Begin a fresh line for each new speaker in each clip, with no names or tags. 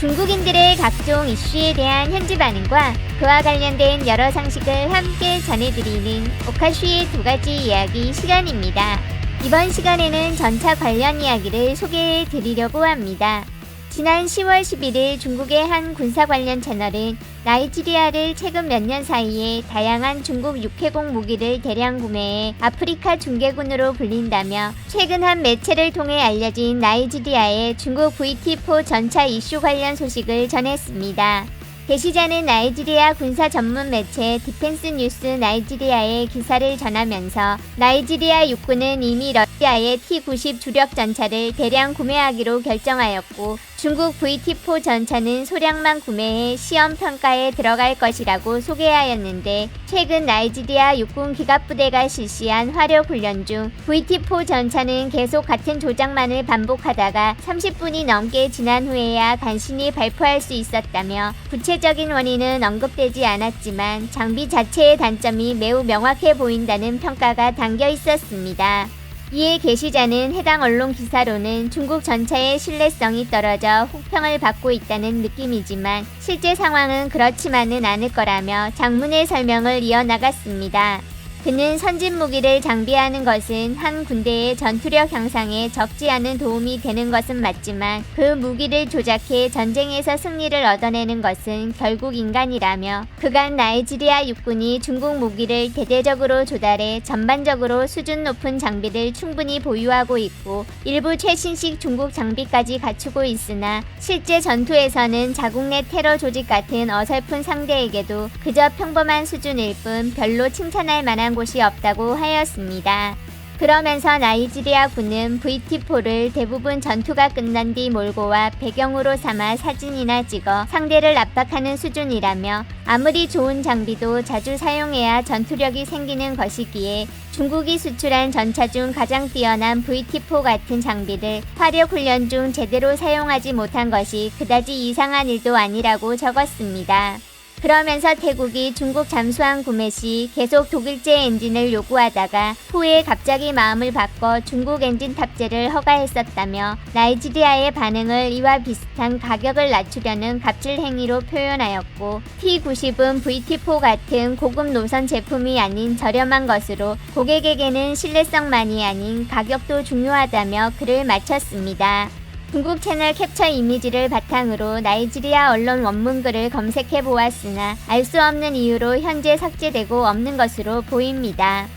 중국인들의 각종 이슈에 대한 현지 반응과 그와 관련된 여러 상식을 함께 전해드리는 오카슈의 두 가지 이야기 시간입니다. 이번 시간에는 전차 관련 이야기를 소개해 드리려고 합니다. 지난 10월 11일 중국의 한 군사 관련 채널은 나이지리아를 최근 몇 년 사이에 다양한 중국 육해공 무기를 대량 구매해 아프리카 중계군으로 불린다며 최근 한 매체를 통해 알려진 나이지리아의 중국 VT-4 전차 이슈 관련 소식을 전했습니다. 게시자는 나이지리아 군사 전문 매체 디펜스 뉴스 나이지리아의 기사를 전하면서 나이지리아 육군은 이미 러시아의 T-90 주력 전차를 대량 구매하기로 결정하였고 중국 VT-4 전차는 소량만 구매해 시험 평가에 들어갈 것이라고 소개하였는데 최근 나이지리아 육군 기갑부대가 실시한 화력 훈련 중 VT-4 전차는 계속 같은 조작만을 반복하다가 30분이 넘게 지난 후에야 간신히 발포할 수 있었다며 구체적인 원인은 언급되지 않았지만 장비 자체의 단점이 매우 명확해 보인다는 평가가 담겨 있었습니다. 이에 게시자는 해당 언론 기사로는 중국 전차의 신뢰성이 떨어져 혹평을 받고 있다는 느낌이지만 실제 상황은 그렇지만은 않을 거라며 장문의 설명을 이어나갔습니다. 그는 선진 무기를 장비하는 것은 한 군대의 전투력 향상에 적지 않은 도움이 되는 것은 맞지만 그 무기를 조작해 전쟁에서 승리를 얻어내는 것은 결국 인간이라며 그간 나이지리아 육군이 중국 무기를 대대적으로 조달해 전반적으로 수준 높은 장비를 충분히 보유하고 있고 일부 최신식 중국 장비까지 갖추고 있으나 실제 전투에서는 자국 내 테러 조직 같은 어설픈 상대에게도 그저 평범한 수준일 뿐 별로 칭찬할 만한 곳이 없다고 하였습니다. 그러면서 나이지리아 군은 VT-4를 대부분 전투가 끝난 뒤 몰고 와 배경으로 삼아 사진이나 찍어 상대를 압박하는 수준이라며 아무리 좋은 장비도 자주 사용해야 전투력이 생기는 것이기에 중국이 수출한 전차 중 가장 뛰어난 VT-4 같은 장비를 화력 훈련 중 제대로 사용하지 못한 것이 그다지 이상한 일도 아니라고 적었습니다. 그러면서 태국이 중국 잠수함 구매 시 계속 독일제 엔진을 요구하다가 후에 갑자기 마음을 바꿔 중국 엔진 탑재를 허가했었다며 나이지리아의 반응을 이와 비슷한 가격을 낮추려는 갑질 행위로 표현하였고 T-90은 VT-4 같은 고급 노선 제품이 아닌 저렴한 것으로 고객에게는 신뢰성만이 아닌 가격도 중요하다며 글을 마쳤습니다. 중국 채널 캡처 이미지를 바탕으로 나이지리아 언론 원문글을 검색해 보았으나 알 수 없는 이유로 현재 삭제되고 없는 것으로 보입니다.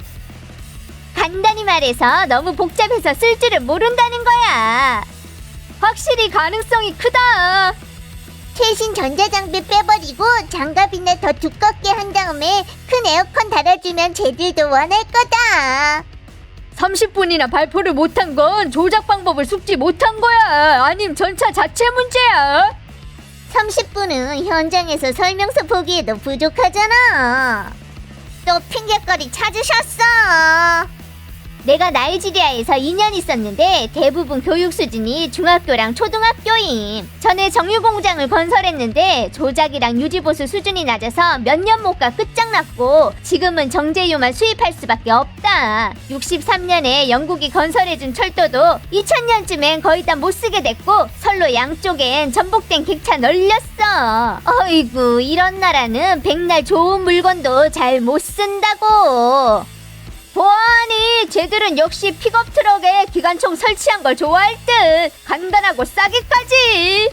간단히 말해서 너무 복잡해서 쓸 줄을 모른다는 거야. 확실히 가능성이 크다.
최신 전자장비 빼버리고 장갑이나 더 두껍게 한 다음에 큰 에어컨 달아주면 쟤들도 원할 거다.
30분이나 발포를 못한 건 조작 방법을 숙지 못한 거야. 아님 전차 자체 문제야.
30분은 현장에서 설명서 보기에도 부족하잖아. 또 핑계거리 찾으셨어.
내가 나이지리아에서 2년 있었는데 대부분 교육 수준이 중학교랑 초등학교임. 전에 정유공장을 건설했는데 조작이랑 유지보수 수준이 낮아서 몇 년 못 가 끝장났고 지금은 정제유만 수입할 수밖에 없다. 63년에 영국이 건설해준 철도도 2000년쯤엔 거의 다 못 쓰게 됐고 선로 양쪽엔 전복된 객차 널렸어. 어이구 이런 나라는 백날 좋은 물건도 잘 못 쓴다고. 보아하니 쟤들은 역시 픽업 트럭에 기관총 설치한 걸 좋아할 듯. 간단하고 싸게까지.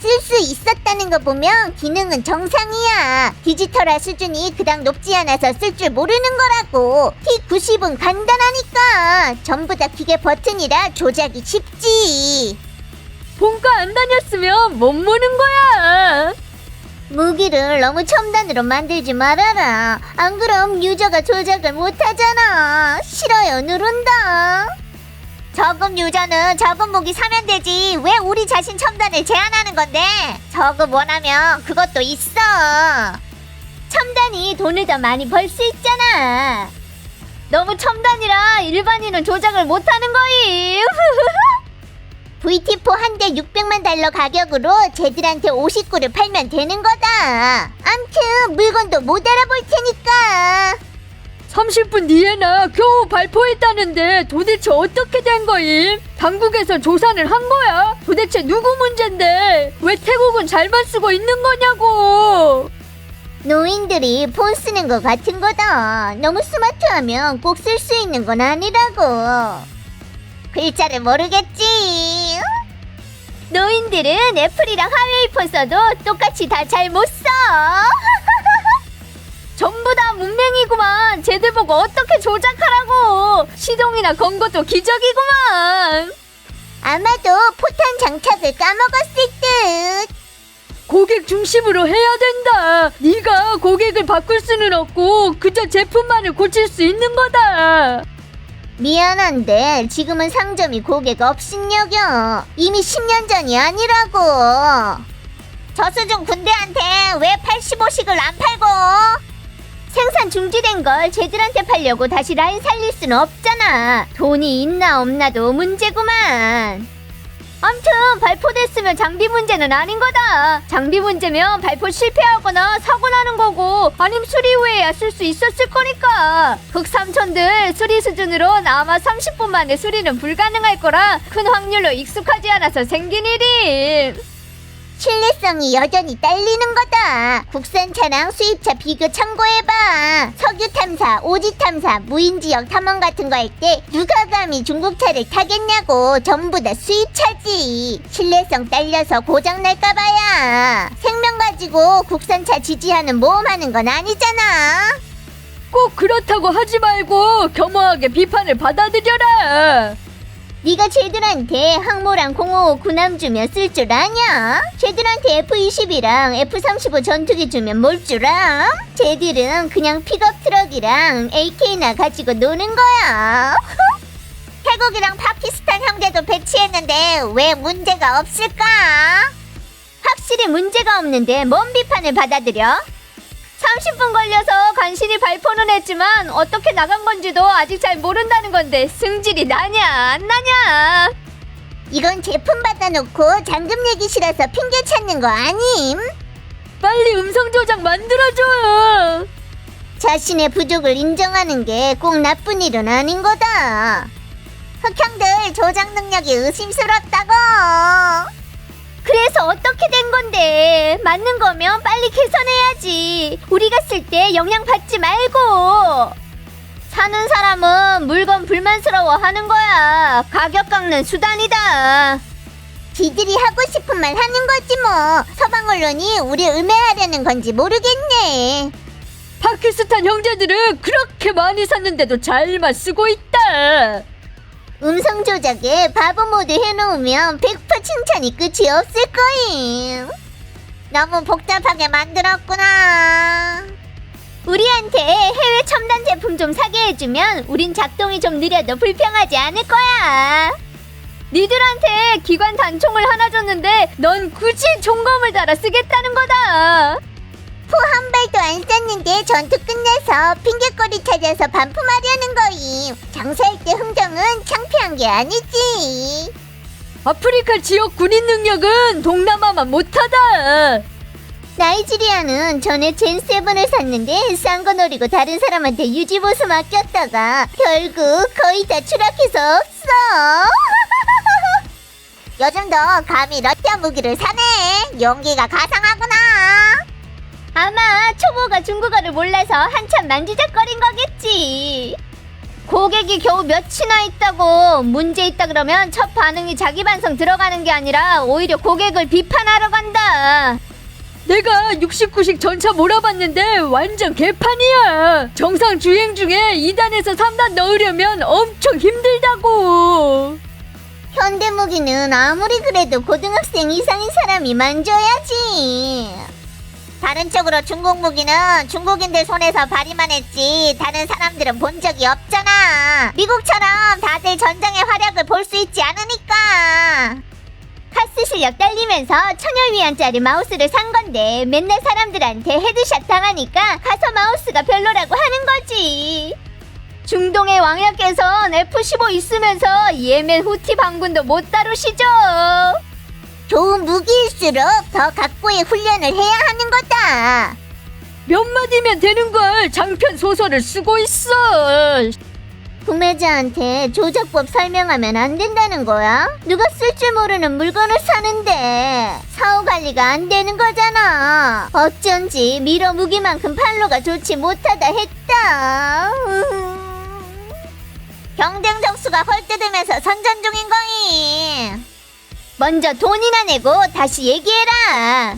쓸 수 있었다는 거 보면 기능은 정상이야. 디지털화 수준이 그닥 높지 않아서 쓸 줄 모르는 거라고. T-90은 간단하니까 전부 다 기계 버튼이라 조작이 쉽지.
본가 안 다녔으면 못 모는 거야.
무기를 너무 첨단으로 만들지 말아라. 안 그럼 유저가 조작을 못하잖아. 싫어요 누른다. 저급 유저는 저급 무기 사면 되지. 왜 우리 자신 첨단을 제한하는 건데? 저급 원하면 그것도 있어.
첨단이 돈을 더 많이 벌 수 있잖아. 너무 첨단이라 일반인은 조작을 못하는 거임.
VT-4 한 대 600만 달러 가격으로 쟤들한테 50구를 팔면 되는 거다. 암튼 물건도 못 알아볼 테니까.
30분 뒤에나 겨우 발포했다는데 도대체 어떻게 된 거임? 당국에서 조사를 한 거야? 도대체 누구 문제인데 왜 태국은 잘만 쓰고 있는 거냐고.
노인들이 폰 쓰는 거 같은 거다. 너무 스마트하면 꼭 쓸 수 있는 건 아니라고. 글자를 모르겠지. 노인들은 애플이랑 하웨이 폰 써도 똑같이 다 잘 못 써.
전부 다 문맹이구만. 쟤들 보고 어떻게 조작하라고. 시동이나 건 것도 기적이구만.
아마도 포탄 장착을 까먹었을 듯.
고객 중심으로 해야 된다. 네가 고객을 바꿀 수는 없고 그저 제품만을 고칠 수 있는 거다.
미안한데 지금은 상점이 고객 없인 여겨. 이미 10년 전이 아니라고. 저수중 군대한테 왜 85식을 안 팔고? 생산 중지된 걸 쟤들한테 팔려고 다시 라인 살릴 수는 없잖아. 돈이 있나 없나도 문제구만.
암튼 발포됐으면 장비 문제는 아닌 거다. 장비 문제면 발포 실패하거나 사고 나는 거고, 아님 수리 후에야 쓸 수 있었을 거니까. 흑삼촌들 수리 수준으론 아마 30분 만에 수리는 불가능할 거라 큰 확률로 익숙하지 않아서 생긴 일임.
신뢰성이 여전히 딸리는 거다. 국산차랑 수입차 비교 참고해봐. 석유 탐사, 오지 탐사, 무인지역 탐험 같은 거 할 때 누가 감히 중국차를 타겠냐고. 전부 다 수입차지. 신뢰성 딸려서 고장 날까봐야. 생명 가지고 국산차 지지하는 모험하는 건 아니잖아.
꼭 그렇다고 하지 말고 겸허하게 비판을 받아들여라.
네가 쟤들한테 항모랑 055 군함 주면 쓸 줄 아냐? 쟤들한테 F-22랑 F-35 전투기 주면 뭘 줄 알아? 쟤들은 그냥 픽업 트럭이랑 AK나 가지고 노는 거야. 태국이랑 파키스탄 형제도 배치했는데 왜 문제가 없을까?
확실히 문제가 없는데 뭔 비판을 받아들여? 30분 걸려서 간신히 발포는 했지만 어떻게 나간 건지도 아직 잘 모른다는 건데 승질이 나냐 안 나냐?
이건 제품 받아놓고 잔금 내기 싫어서 핑계 찾는 거 아님?
빨리 음성 조작 만들어줘.
자신의 부족을 인정하는 게 꼭 나쁜 일은 아닌 거다. 흑형들 조작 능력이 의심스럽다고.
그래서 어떻게 된 건데? 맞는 거면 빨리 개선해야지. 우리가 쓸 때 영향 받지 말고. 사는 사람은 물건 불만스러워 하는 거야. 가격 깎는 수단이다.
지들이 하고 싶은 말 하는 거지 뭐. 서방 언론이 우리 음해하려는 건지 모르겠네.
파키스탄 형제들은 그렇게 많이 샀는데도 잘만 쓰고 있다.
음성 조작에 바보 모드 해놓으면 100% 칭찬이 끝이 없을 거임. 너무 복잡하게 만들었구나.
우리한테 해외 첨단 제품 좀 사게 해주면 우린 작동이 좀 느려도 불평하지 않을 거야.
니들한테 기관 단총을 하나 줬는데 넌 굳이 총검을 달아 쓰겠다는 거다.
포 한 발도 안 쐈는데 전투 끝내서 핑계거리 찾아서 반품하려는 거임. 장사할 때 흥정은 창피한 게 아니지.
아프리카 지역 군인 능력은 동남아만 못하다.
나이지리아는 전에 젠7을 샀는데 싼 거 노리고 다른 사람한테 유지보수 맡겼다가 결국 거의 다 추락해서 없어. 요즘도 감히 러시아 무기를 사네. 용기가 가상하구나.
아마 초보가 중국어를 몰라서 한참 만지작거린 거겠지. 고객이 겨우 몇이나 있다고 문제 있다 그러면 첫 반응이 자기 반성 들어가는 게 아니라 오히려 고객을 비판하러 간다.
내가 69식 전차 몰아봤는데 완전 개판이야. 정상 주행 중에 2단에서 3단 넣으려면 엄청 힘들다고.
현대 무기는 아무리 그래도 고등학생 이상인 사람이 만져야지. 다른 쪽으로 중국 무기는 중국인들 손에서 발휘만 했지 다른 사람들은 본 적이 없잖아. 미국처럼 다들 전장의 활약을 볼 수 있지 않으니까.
카스 실력 딸리면서 1000위안짜리 마우스를 산 건데 맨날 사람들한테 헤드샷 당하니까 가서 마우스가 별로라고 하는 거지. 중동의 왕야께선 F-15 있으면서 예멘 후티 반군도 못 다루시죠.
좋은 무기일수록 더 각고의 훈련을 해야 하는 거다.
몇 마디면 되는 걸 장편 소설을 쓰고 있어.
구매자한테 조작법 설명하면 안 된다는 거야? 누가 쓸 줄 모르는 물건을 사는데 사후 관리가 안 되는 거잖아. 어쩐지 미러 무기만큼 판로가 좋지 못하다 했다. 경쟁 점수가 헐뜯으면서 선전 중인 거임.
먼저 돈이나 내고 다시 얘기해라.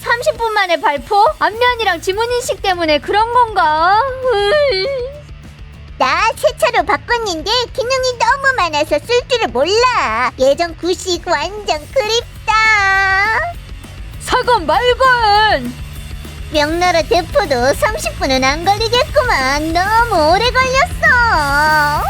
30분 만에 발포? 안면이랑 지문인식 때문에 그런 건가?
나 새 차로 바꿨는데 기능이 너무 많아서 쓸 줄을 몰라. 예전 구식 완전 그립다.
사건 말건.
명나라 대포도 30분은 안 걸리겠구만. 너무 오래 걸렸어.